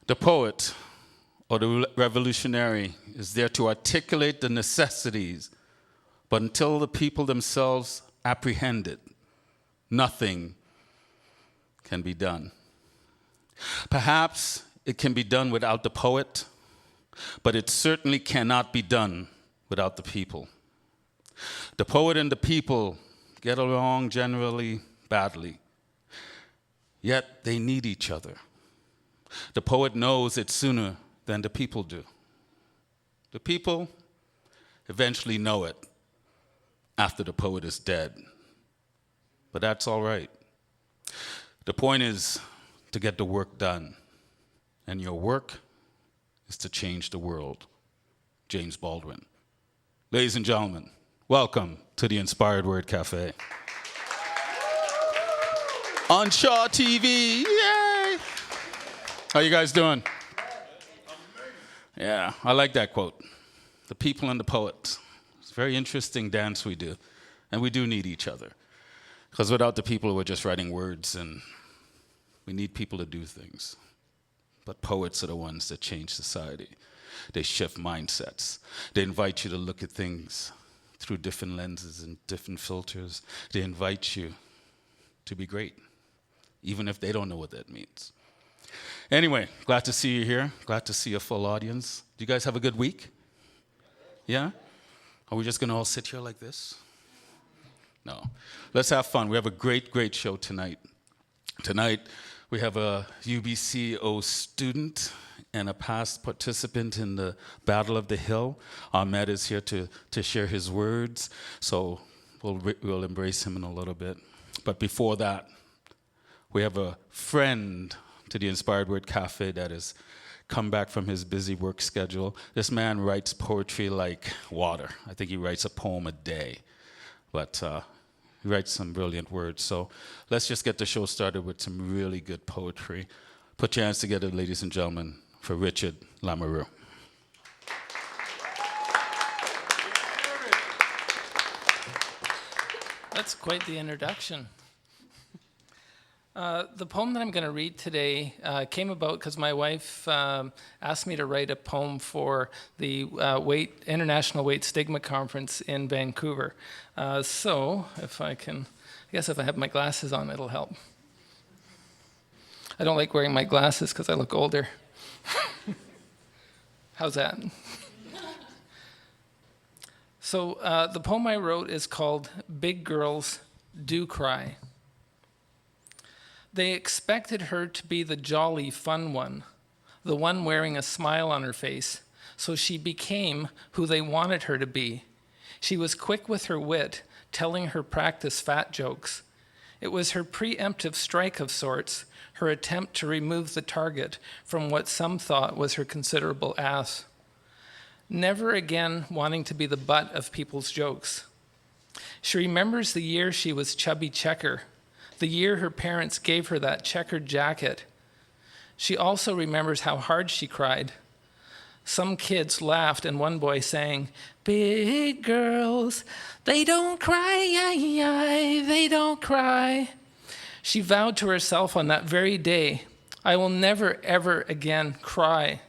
The poet or the revolutionary is there to articulate the necessities, but until the people themselves apprehend it, nothing can be done. Perhaps it can be done without the poet, but it certainly cannot be done without the people. The poet and the people get along generally badly, yet they need each other. The poet knows it sooner than the people do. The people eventually know it after the poet is dead, but that's all right. The point is to get the work done, and your work is to change the world. James Baldwin. Ladies and gentlemen, welcome to the Inspired Word Cafe. On Shaw TV, yay! How you guys doing? Yeah, I like that quote. The people and the poets. It's a very interesting dance we do, and we do need each other. Because without the people, we're just writing words, and we need people to do things. But poets are the ones that change society. They shift mindsets. They invite you to look at things through different lenses and different filters. They invite you to be great, even if they don't know what that means. Anyway, glad to see you here. Glad to see a full audience. Do you guys have a good week? Yeah? Are we just going to all sit here like this? No. Let's have fun. We have a great, great show tonight. Tonight, we have a UBCO student and a past participant in the Battle of the Hill. Ahmed is here to share his words, so we'll embrace him in a little bit. But before that, we have a friend to the Inspired Word Cafe that has come back from his busy work schedule. This man writes poetry like water. I think he writes a poem a day, but he writes some brilliant words. So let's just get the show started with some really good poetry. Put your hands together, ladies and gentlemen, for Richard Lamoureux. That's quite the introduction. The poem that I'm going to read today came about because my wife asked me to write a poem for the International Weight Stigma Conference in Vancouver. So if I have my glasses on, it'll help. I don't like wearing my glasses because I look older. How's that? So the poem I wrote is called Big Girls Do Cry. They expected her to be the jolly, fun one, the one wearing a smile on her face, so she became who they wanted her to be. She was quick with her wit, telling her practice fat jokes. It was her preemptive strike of sorts, her attempt to remove the target from what some thought was her considerable ass. Never again wanting to be the butt of people's jokes. She remembers the year she was chubby checker, the year her parents gave her that checkered jacket. She also remembers how hard she cried. Some kids laughed and one boy sang, "Big girls, they don't cry, they don't cry." She vowed to herself on that very day, "I will never, ever again cry."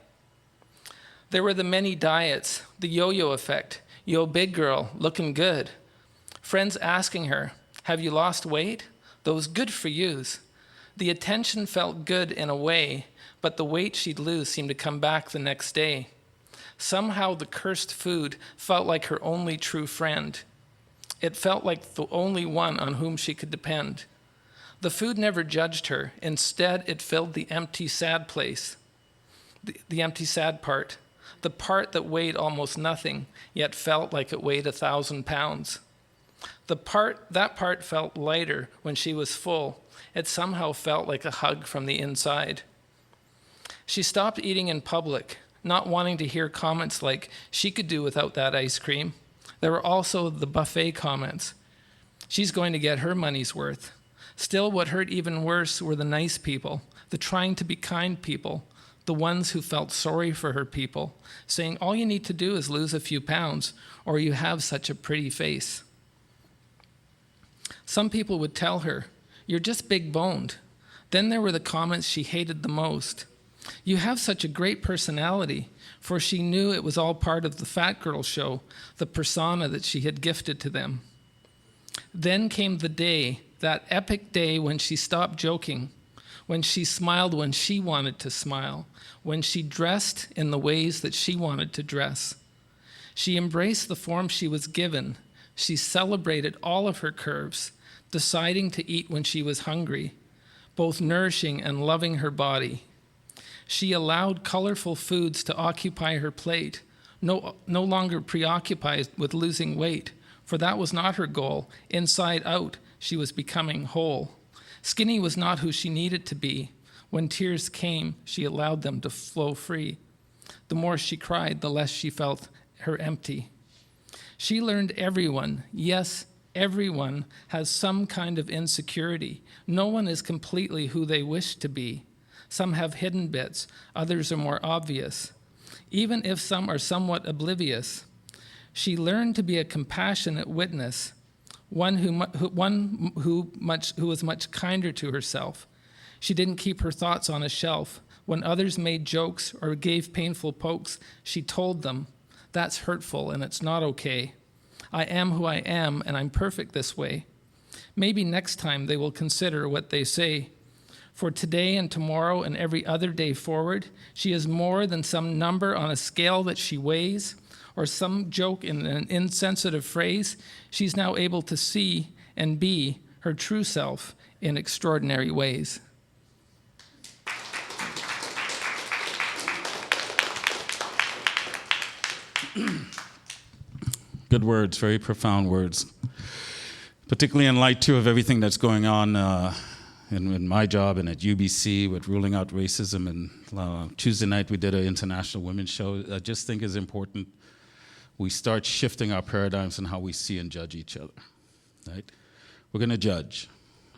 There were the many diets, the yo-yo effect, "Yo, big girl, looking good." Friends asking her, "Have you lost weight?" Those good for yous. The attention felt good in a way, but the weight she'd lose seemed to come back the next day. Somehow the cursed food felt like her only true friend. It felt like the only one on whom she could depend. The food never judged her. Instead, it filled the empty, sad place, the empty, sad part, the part that weighed almost nothing, yet felt like it weighed 1,000 pounds. That part felt lighter when she was full. It somehow felt like a hug from the inside. She stopped eating in public, not wanting to hear comments like, "She could do without that ice cream." There were also the buffet comments. She's going to get her money's worth. Still, what hurt even worse were the nice people, the trying to be kind people, the ones who felt sorry for her people, saying, "All you need to do is lose a few pounds, or you have such a pretty face." Some people would tell her, "You're just big-boned." Then there were the comments she hated the most. You have such a great personality, for she knew it was all part of the fat girl show, the persona that she had gifted to them. Then came the day, that epic day when she stopped joking, when she smiled when she wanted to smile, when she dressed in the ways that she wanted to dress. She embraced the form she was given. She celebrated all of her curves, deciding to eat when she was hungry, both nourishing and loving her body. She allowed colorful foods to occupy her plate, no longer preoccupied with losing weight, for that was not her goal. Inside out, she was becoming whole. Skinny was not who she needed to be. When tears came, she allowed them to flow free. The more she cried, the less she felt her empty. She learned everyone, yes, everyone, has some kind of insecurity. No one is completely who they wish to be. Some have hidden bits, others are more obvious. Even if some are somewhat oblivious, she learned to be a compassionate witness, one who was much kinder to herself. She didn't keep her thoughts on a shelf. When others made jokes or gave painful pokes, she told them, "That's hurtful and it's not okay. I am who I am and I'm perfect this way." Maybe next time they will consider what they say. For today and tomorrow and every other day forward, she is more than some number on a scale that she weighs, or some joke in an insensitive phrase. She's now able to see and be her true self in extraordinary ways. Good words, very profound words. Particularly in light, too, of everything that's going on in my job and at UBC with ruling out racism. And Tuesday night we did an International Women's Show. I just think it's important we start shifting our paradigms and how we see and judge each other, right? We're going to judge.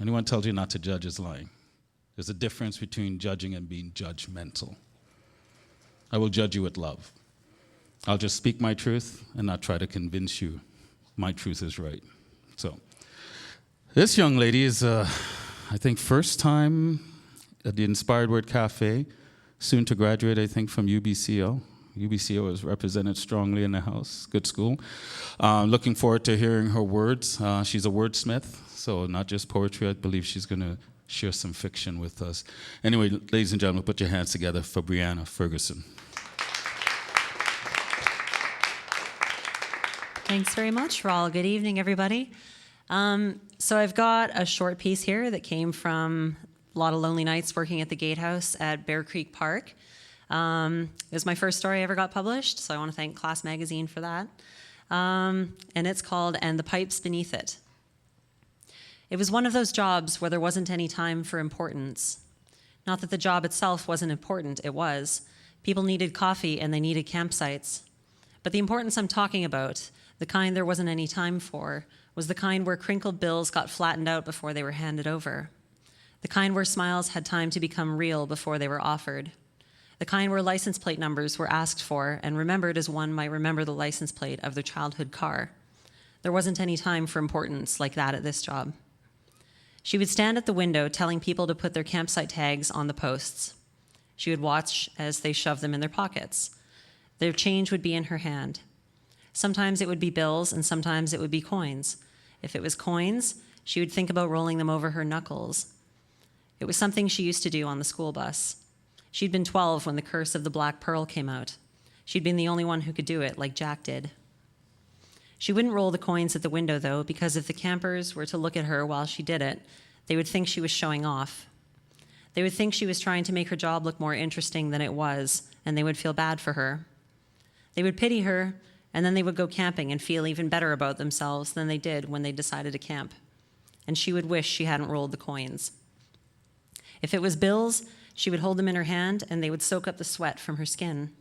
Anyone tells you not to judge is lying. There's a difference between judging and being judgmental. I will judge you with love. I'll just speak my truth and not try to convince you my truth is right. So this young lady is, I think, first time at the Inspired Word Cafe, soon to graduate, I think, from UBCO. UBCO is represented strongly in the house. Good school. Looking forward to hearing her words. She's a wordsmith, so not just poetry. I believe she's going to share some fiction with us. Anyway, ladies and gentlemen, put your hands together for Brianna Ferguson. Thanks very much, Rawle. Good evening, everybody. So I've got a short piece here that came from a lot of lonely nights working at the Gatehouse at Bear Creek Park. It was my first story I ever got published, so I want to thank Class Magazine for that. And it's called "And the Pipes Beneath It." It was one of those jobs where there wasn't any time for importance. Not that the job itself wasn't important, it was. People needed coffee and they needed campsites. But the importance I'm talking about, the kind there wasn't any time for, was the kind where crinkled bills got flattened out before they were handed over. The kind where smiles had time to become real before they were offered. The kind where license plate numbers were asked for and remembered as one might remember the license plate of their childhood car. There wasn't any time for importance like that at this job. She would stand at the window telling people to put their campsite tags on the posts. She would watch as they shoved them in their pockets. Their change would be in her hand. Sometimes it would be bills and sometimes it would be coins. If it was coins, she would think about rolling them over her knuckles. It was something she used to do on the school bus. She'd been 12 when The Curse of the Black Pearl came out. She'd been the only one who could do it, like Jack did. She wouldn't roll the coins at the window, though, because if the campers were to look at her while she did it, they would think she was showing off. They would think she was trying to make her job look more interesting than it was, and they would feel bad for her. They would pity her, and then they would go camping and feel even better about themselves than they did when they decided to camp. And she would wish she hadn't rolled the coins. If it was bills, she would hold them in her hand, and they would soak up the sweat from her skin.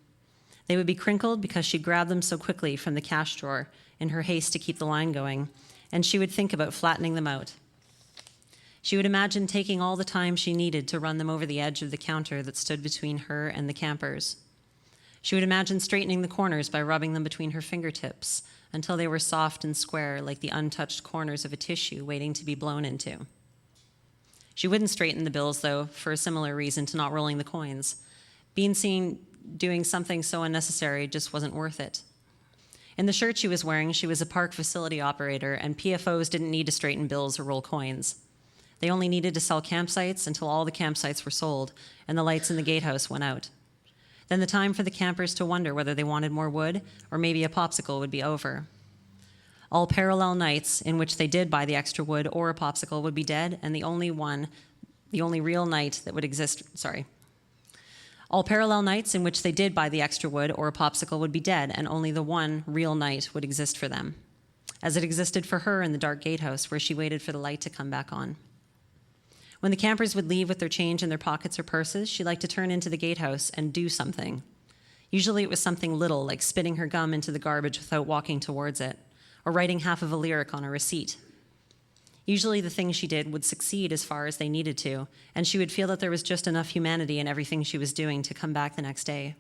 They would be crinkled because she grabbed them so quickly from the cash drawer in her haste to keep the line going, and she would think about flattening them out. She would imagine taking all the time she needed to run them over the edge of the counter that stood between her and the campers. She would imagine straightening the corners by rubbing them between her fingertips until they were soft and square like the untouched corners of a tissue waiting to be blown into. She wouldn't straighten the bills, though, for a similar reason to not rolling the coins, Being seen doing something so unnecessary just wasn't worth it. In the shirt she was wearing, she was a park facility operator, and PFOs didn't need to straighten bills or roll coins. They only needed to sell campsites until all the campsites were sold and the lights in the gatehouse went out. Then the time for the campers to wonder whether they wanted more wood or maybe a popsicle would be over. All parallel nights in which they did buy the extra wood or a popsicle would be dead, and the only real night that would exist, All parallel nights in which they did buy the extra wood or a popsicle would be dead, and only the one real night would exist for them, as it existed for her in the dark gatehouse where she waited for the light to come back on. When the campers would leave with their change in their pockets or purses, she liked to turn into the gatehouse and do something. Usually it was something little, like spitting her gum into the garbage without walking towards it, or writing half of a lyric on a receipt. Usually the things she did would succeed as far as they needed to, and she would feel that there was just enough humanity in everything she was doing to come back the next day.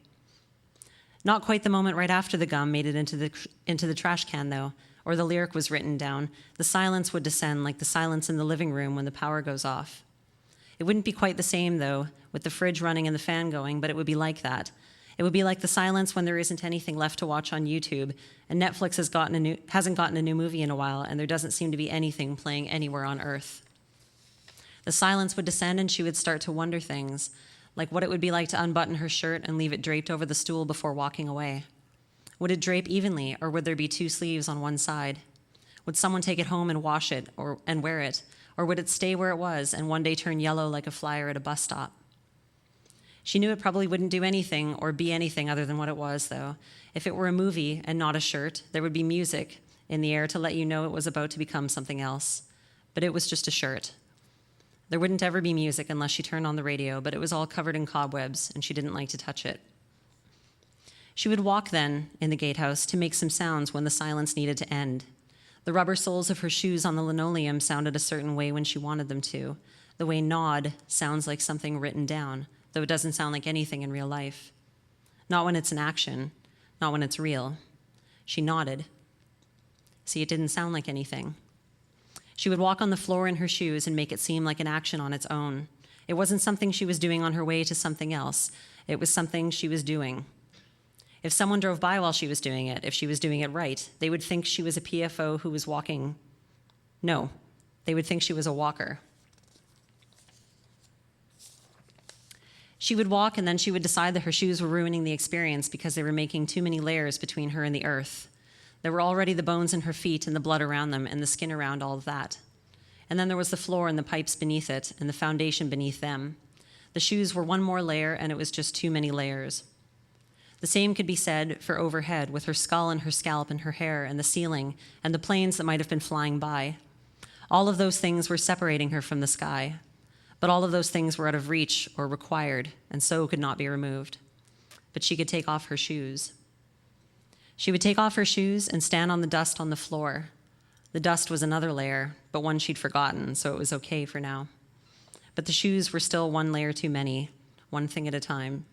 Not quite the moment right after the gum made it into the trash can, though, or the lyric was written down. The silence would descend like the silence in the living room when the power goes off. It wouldn't be quite the same, though, with the fridge running and the fan going, but it would be like that. It would be like the silence when there isn't anything left to watch on YouTube, and Netflix hasn't gotten a new movie in a while, and there doesn't seem to be anything playing anywhere on Earth. The silence would descend, and she would start to wonder things, like what it would be like to unbutton her shirt and leave it draped over the stool before walking away. Would it drape evenly, or would there be two sleeves on one side? Would someone take it home and wash it and wear it, or would it stay where it was and one day turn yellow like a flyer at a bus stop? She knew it probably wouldn't do anything or be anything other than what it was, though. If it were a movie and not a shirt, there would be music in the air to let you know it was about to become something else. But it was just a shirt. There wouldn't ever be music unless she turned on the radio, but it was all covered in cobwebs, and she didn't like to touch it. She would walk then in the gatehouse to make some sounds when the silence needed to end. The rubber soles of her shoes on the linoleum sounded a certain way when she wanted them to. The way nod sounds like something written down, though it doesn't sound like anything in real life. Not when it's an action, not when it's real. She nodded. See, it didn't sound like anything. She would walk on the floor in her shoes and make it seem like an action on its own. It wasn't something she was doing on her way to something else. It was something she was doing. If someone drove by while she was doing it, if she was doing it right, they would think she was a PFO who was walking. No, they would think she was a walker. She would walk, and then she would decide that her shoes were ruining the experience because they were making too many layers between her and the earth. There were already the bones in her feet and the blood around them and the skin around all of that. And then there was the floor and the pipes beneath it and the foundation beneath them. The shoes were one more layer, and it was just too many layers. The same could be said for overhead, with her skull and her scalp and her hair and the ceiling and the planes that might have been flying by. All of those things were separating her from the sky. But all of those things were out of reach or required, and so could not be removed. But she could take off her shoes. She would take off her shoes and stand on the dust on the floor. The dust was another layer, but one she'd forgotten, so it was okay for now. But the shoes were still one layer too many, one thing at a time.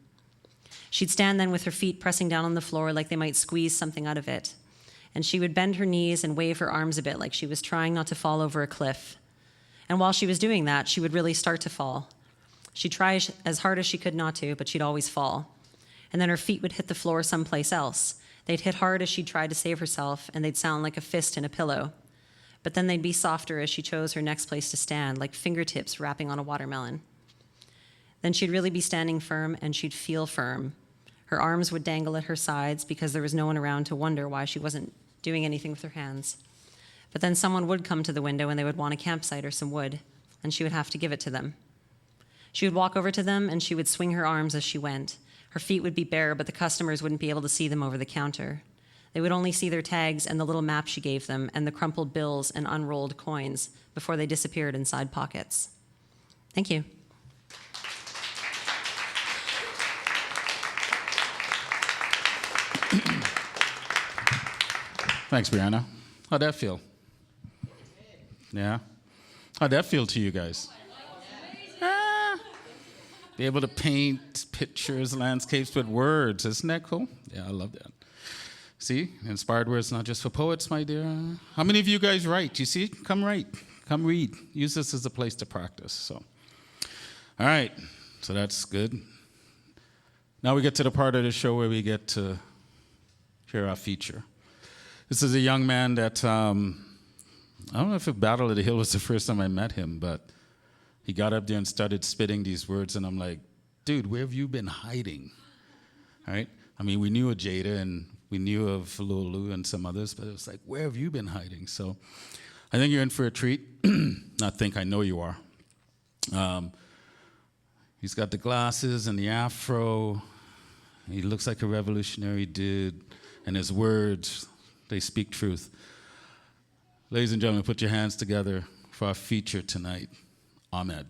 She'd stand then with her feet pressing down on the floor like they might squeeze something out of it. And she would bend her knees and wave her arms a bit like she was trying not to fall over a cliff. And while she was doing that, she would really start to fall. She'd try as hard as she could not to, but she'd always fall. And then her feet would hit the floor someplace else. They'd hit hard as she tried to save herself, and they'd sound like a fist in a pillow. But then they'd be softer as she chose her next place to stand, like fingertips wrapping on a watermelon. Then she'd really be standing firm, and she'd feel firm. Her arms would dangle at her sides because there was no one around to wonder why she wasn't doing anything with her hands. But then someone would come to the window and they would want a campsite or some wood, and she would have to give it to them. She would walk over to them and she would swing her arms as she went. Her feet would be bare, but the customers wouldn't be able to see them over the counter. They would only see their tags and the little map she gave them and the crumpled bills and unrolled coins before they disappeared inside pockets. Thank you. Thanks, Brianna. How'd that feel? Yeah? How'd that feel to you guys? Be able to paint pictures, landscapes with words. Isn't that cool? Yeah, I love that. See? Inspired words not just for poets, my dear. How many of you guys write? You see? Come write. Come read. Use this as a place to practice. So, all right. So that's good. Now we get to the part of the show where we get to hear our feature. This is a young man that, I don't know if Battle of the Hill was the first time I met him, but he got up there and started spitting these words, and I'm like, dude, where have you been hiding? All right? I mean, we knew of Jada, and we knew of Lulu and some others, but it was like, where have you been hiding? So I think you're in for a treat. I know you are. He's got the glasses and the afro. He looks like a revolutionary dude, and his words, they speak truth. Ladies and gentlemen, put your hands together for our feature tonight, Ahmed.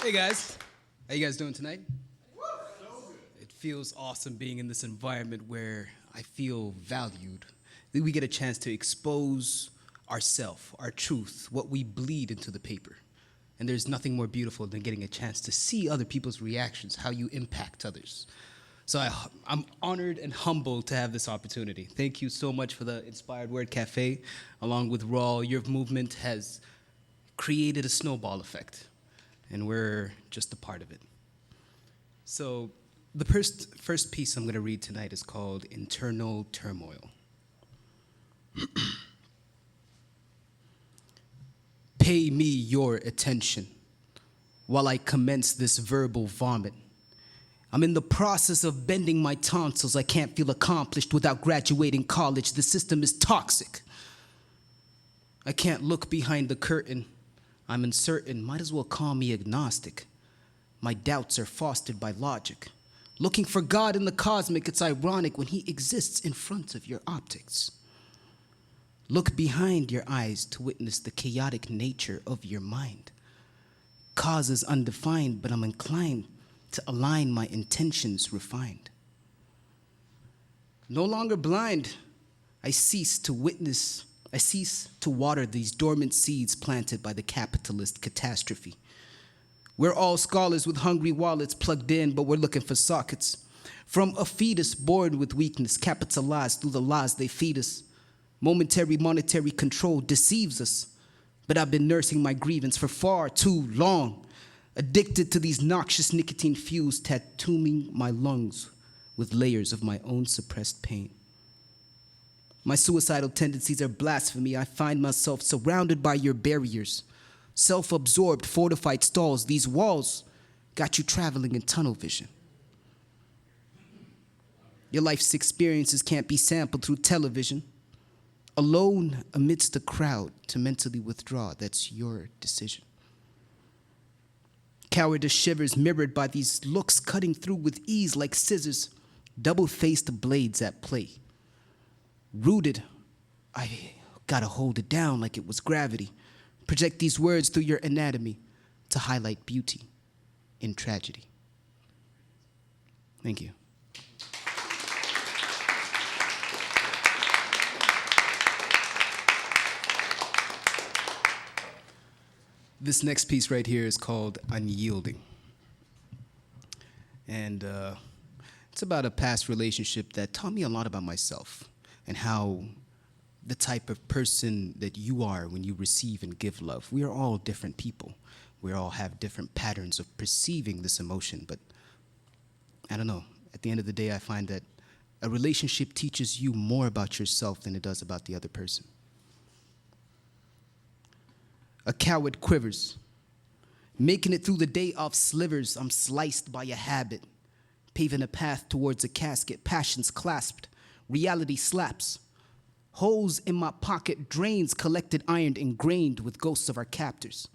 Hey guys, how you guys doing tonight? It feels awesome being in this environment where I feel valued. We get a chance to expose ourselves, our truth, what we bleed into the paper. And there's nothing more beautiful than getting a chance to see other people's reactions, how you impact others. So I'm honored and humbled to have this opportunity. Thank you so much for the Inspired Word Cafe. Along with Rawle, your movement has created a snowball effect, and we're just a part of it. So the first piece I'm going to read tonight is called Internal Turmoil. Pay me your attention while I commence this verbal vomit. I'm in the process of bending my tonsils. I can't feel accomplished without graduating college. The system is toxic. I can't look behind the curtain. I'm uncertain. Might as well call me agnostic. My doubts are fostered by logic. Looking for God in the cosmic, it's ironic when he exists in front of your optics. Look behind your eyes to witness the chaotic nature of your mind. Cause is undefined, but I'm inclined to align my intentions refined. No longer blind, I cease to water these dormant seeds planted by the capitalist catastrophe. We're all scholars with hungry wallets plugged in, but we're looking for sockets. From a fetus born with weakness, capitalized through the lies they feed us. Momentary monetary control deceives us, but I've been nursing my grievance for far too long. Addicted to these noxious nicotine fuels, tattooing my lungs with layers of my own suppressed pain. My suicidal tendencies are blasphemy. I find myself surrounded by your barriers. Self-absorbed, fortified stalls. These walls got you traveling in tunnel vision. Your life's experiences can't be sampled through television. Alone amidst the crowd to mentally withdraw, that's your decision. Cowardice shivers mirrored by these looks cutting through with ease like scissors, double-faced blades at play. Rooted, I gotta hold it down like it was gravity. Project these words through your anatomy to highlight beauty in tragedy. Thank you. This next piece right here is called Unyielding. And it's about a past relationship that taught me a lot about myself and how the type of person that you are when you receive and give love. We are all different people. We all have different patterns of perceiving this emotion, but I don't know. At the end of the day, I find that a relationship teaches you more about yourself than it does about the other person. A coward quivers. Making it through the day off slivers, I'm sliced by a habit. Paving a path towards a casket, passions clasped. Reality slaps. Holes in my pocket, drains collected, ironed, ingrained with ghosts of our captors.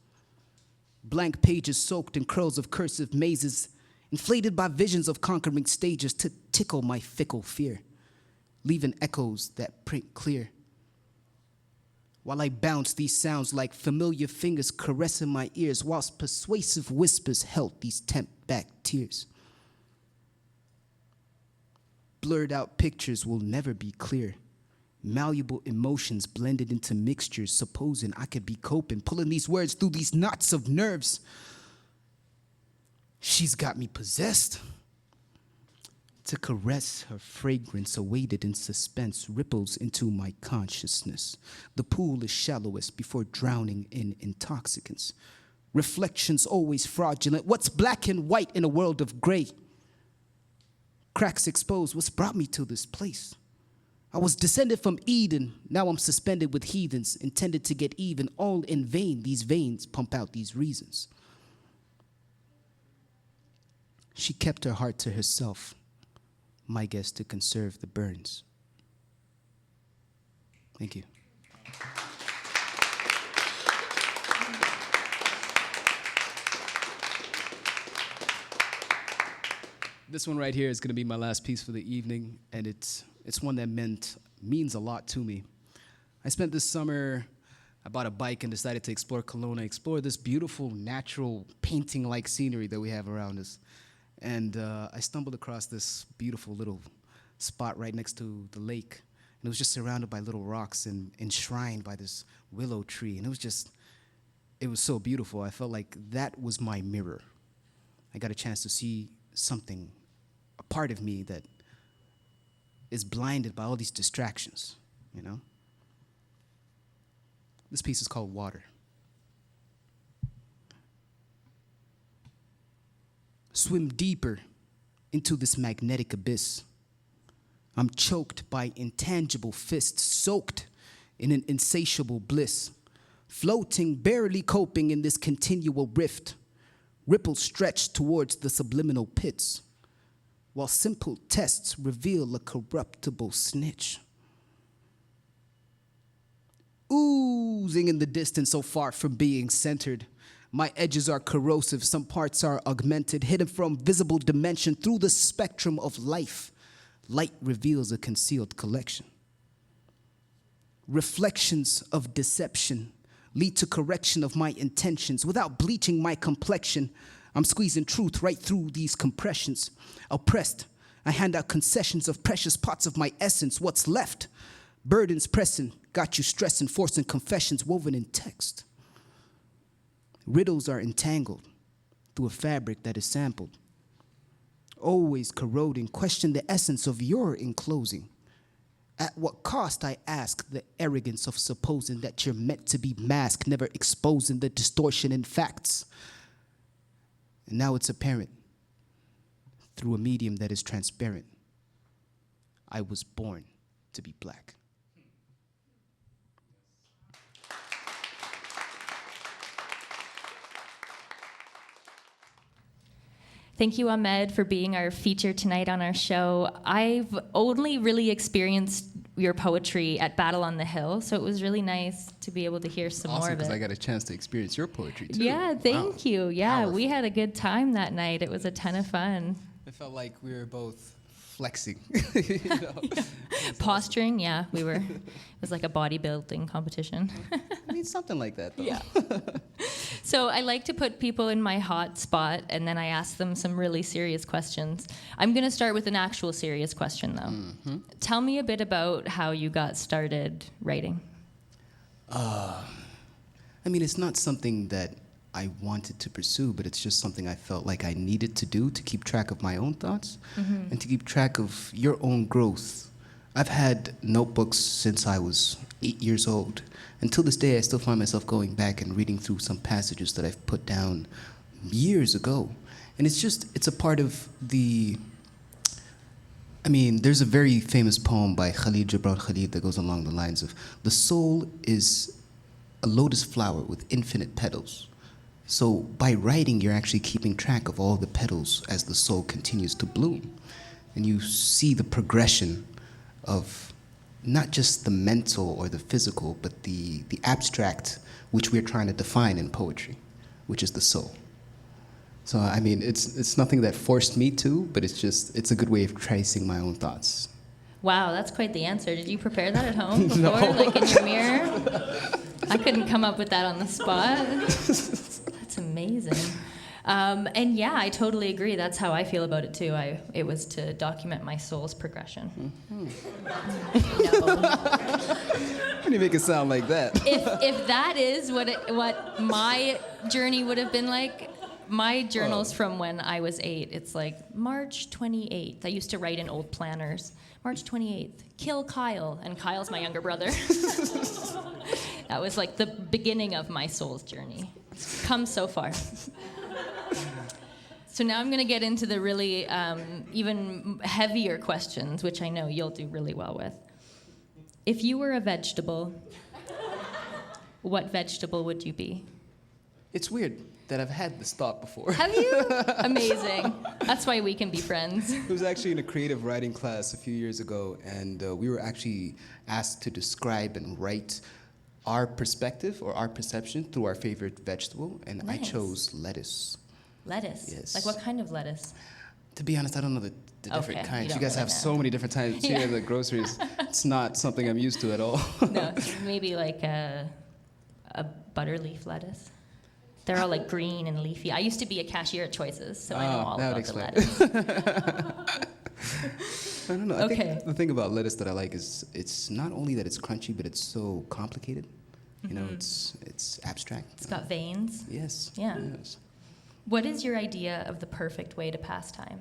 Blank pages soaked in curls of cursive mazes, inflated by visions of conquering stages to tickle my fickle fear, leaving echoes that print clear. While I bounce these sounds like familiar fingers caressing my ears, whilst persuasive whispers held these tempt back tears. Blurred out pictures will never be clear. Malleable emotions blended into mixtures, supposing I could be coping, pulling these words through these knots of nerves. She's got me possessed. To caress her fragrance awaited in suspense ripples into my consciousness. The pool is shallowest before drowning in intoxicants. Reflections always fraudulent. What's black and white in a world of gray? Cracks exposed. What's brought me to this place? I was descended from Eden. Now I'm suspended with heathens, intended to get even. All in vain. These veins pump out these reasons. She kept her heart to herself. My guess to conserve the burns. Thank you. This one right here is going to be my last piece for the evening, and it's one that means a lot to me. I spent this summer, I bought a bike and decided to explore Kelowna, explore this beautiful, natural, painting-like scenery that we have around us. And I stumbled across this beautiful little spot right next to the lake. And it was just surrounded by little rocks and enshrined by this willow tree. And it was so beautiful. I felt like that was my mirror. I got a chance to see something, a part of me that is blinded by all these distractions, you know? This piece is called Water. Swim deeper into this magnetic abyss. I'm choked by intangible fists, soaked in an insatiable bliss, floating, barely coping in this continual rift. Ripples stretch towards the subliminal pits, while simple tests reveal a corruptible snitch. Oozing in the distance, so far from being centered. My edges are corrosive, some parts are augmented, hidden from visible dimension through the spectrum of life. Light reveals a concealed collection. Reflections of deception lead to correction of my intentions. Without bleaching my complexion, I'm squeezing truth right through these compressions. Oppressed, I hand out concessions of precious parts of my essence. What's left? Burdens pressing, got you stressing, forcing confessions woven in text. Riddles are entangled through a fabric that is sampled. Always corroding, question the essence of your enclosing. At what cost, I ask, the arrogance of supposing that you're meant to be masked, never exposing the distortion in facts. And now it's apparent, through a medium that is transparent, I was born to be black. Thank you, Ahmed, for being our feature tonight on our show. I've only really experienced your poetry at Battle on the Hill, so it was really nice to be able to hear some more of it. Because I got a chance to experience your poetry, too. Yeah, thank you. Yeah, Powerful. we had a good time that night. It was a ton of fun. It felt like we were both flexing. Posturing, yeah, we were. It was like a bodybuilding competition. I mean, something like that, though. Yeah. So I like to put people in my hot spot, and then I ask them some really serious questions. I'm going to start with an actual serious question, though. Mm-hmm. Tell me a bit about how you got started writing. I mean, it's not something that I wanted to pursue, but it's just something I felt like I needed to do to keep track of my own thoughts and to keep track of your own growth. I've had notebooks since I was 8 years old. Until this day, I still find myself going back and reading through some passages that I've put down years ago. And it's a part of the... I mean, there's a very famous poem by Khalid Gibran Khalid that goes along the lines of, the soul is a lotus flower with infinite petals. So by writing, you're actually keeping track of all the petals as the soul continues to bloom. And you see the progression of not just the mental or the physical, but the abstract, which we're trying to define in poetry, which is the soul. So, I mean, it's nothing that forced me to, but it's a good way of tracing my own thoughts. Wow, that's quite the answer. Did you prepare that at home before, like in your mirror? I couldn't come up with that on the spot. That's amazing. And yeah, I totally agree. That's how I feel about it too. It was to document my soul's progression. No. Why do you make it sound like that? If that is what my journey would have been like, my journals from when I was 8, it's like March 28th. I used to write in old planners. March 28th, kill Kyle. And Kyle's my younger brother. That was like the beginning of my soul's journey. It's come so far. So now I'm going to get into the really even heavier questions, which I know you'll do really well with. If you were a vegetable, what vegetable would you be? It's weird that I've had this thought before. Have you? Amazing. That's why we can be friends. It was actually in a creative writing class a few years ago, and we were actually asked to describe and write our perspective or our perception through our favorite vegetable, and I Nice. chose lettuce. Lettuce? Yes. Like what kind of lettuce? To be honest, I don't know the different Okay, kinds. you You don't guys really have know. so many different types here in the groceries. It's not something I'm used to at all. No, maybe like a butterleaf lettuce. They're all like green and leafy. I used to be a cashier at Choices, so I know all that would about explain the it. lettuce. I don't know. I Okay. think the thing about lettuce that I like is it's not only that it's crunchy, but it's so complicated. You know, it's abstract. It's got veins. Yes. Yeah. Yes. What is your idea of the perfect way to pass time?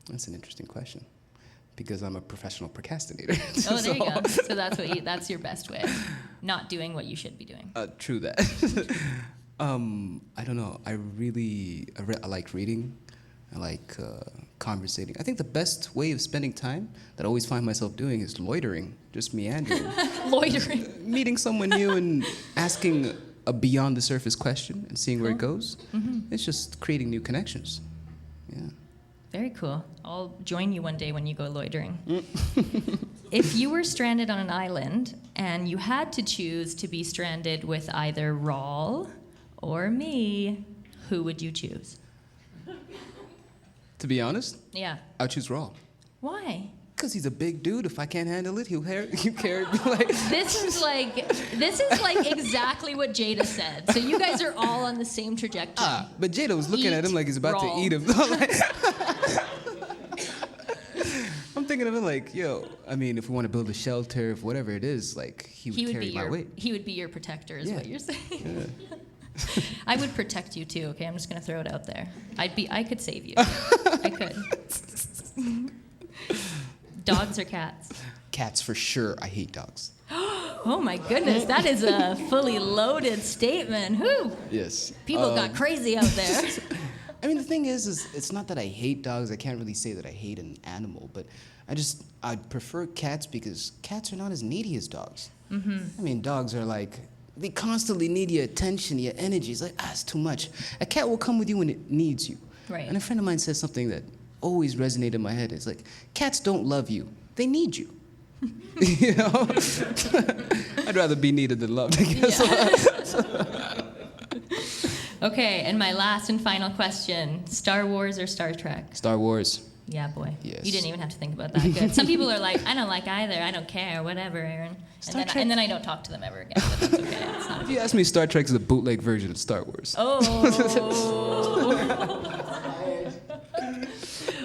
That's an interesting question, because I'm a professional procrastinator. Oh, there you go. So that's your best way. Not doing what you should be doing. True that. I don't know. I like reading. I like conversating. I think the best way of spending time that I always find myself doing is loitering, just meandering. Loitering. Meeting someone new and asking a beyond the surface question and seeing where it goes. It's just creating new connections. Yeah. Very cool. I'll join you one day when you go loitering. If you were stranded on an island and you had to choose to be stranded with either Rawle or me, who would you choose? To be honest, Yeah. I'll choose Rawle. Why? Because he's a big dude. If I can't handle it, he'll carry me like... This is like exactly what Jada said. So you guys are all on the same trajectory. But Jada was looking at him like he's about Rawle. to eat him. I'm thinking of it like, yo, I mean, if we want to build a shelter, if whatever it is, like, he would carry my weight. He would be your protector, is Yeah. what you're saying. I would protect you too. Okay, I'm just gonna throw it out there. I could save you. I could. Dogs or cats? Cats for sure. I hate dogs. Oh my goodness, that is a fully loaded statement. Whew. Yes. People got crazy out there. I mean, the thing is it's not that I hate dogs. I can't really say that I hate an animal, but I'd prefer cats because cats are not as needy as dogs. I mean, dogs are like, they constantly need your attention, your energy. It's like, it's too much. A cat will come with you when it needs you. Right. And a friend of mine said something that always resonated in my head. It's like, cats don't love you. They need you. You know? I'd rather be needed than loved, I guess. Yeah. Okay, and my last and final question: Star Wars or Star Trek? Star Wars. Yeah, boy. Yes. You didn't even have to think about that. Good. Some people are like, I don't like either. I don't care. Whatever, Erin. And then I don't talk to them ever again. But that's okay. It's not a If you ask me, Star Trek is a bootleg version of Star Wars. Oh.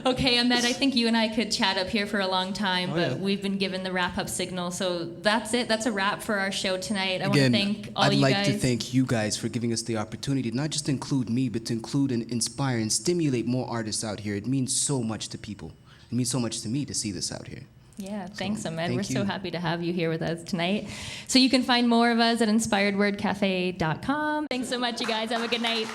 Okay, Ahmed, I think you and I could chat up here for a long time, but we've been given the wrap-up signal, so that's it. That's a wrap for our show tonight. I want to thank all you guys. I'd like to thank you guys for giving us the opportunity to not just include me, but to include and inspire and stimulate more artists out here. It means so much to people. It means so much to me to see this out here. Yeah, thanks, Ahmed. thank We're so you. happy to have you here with us tonight. So you can find more of us at inspiredwordcafe.com. Thanks so much, you guys. Have a good night.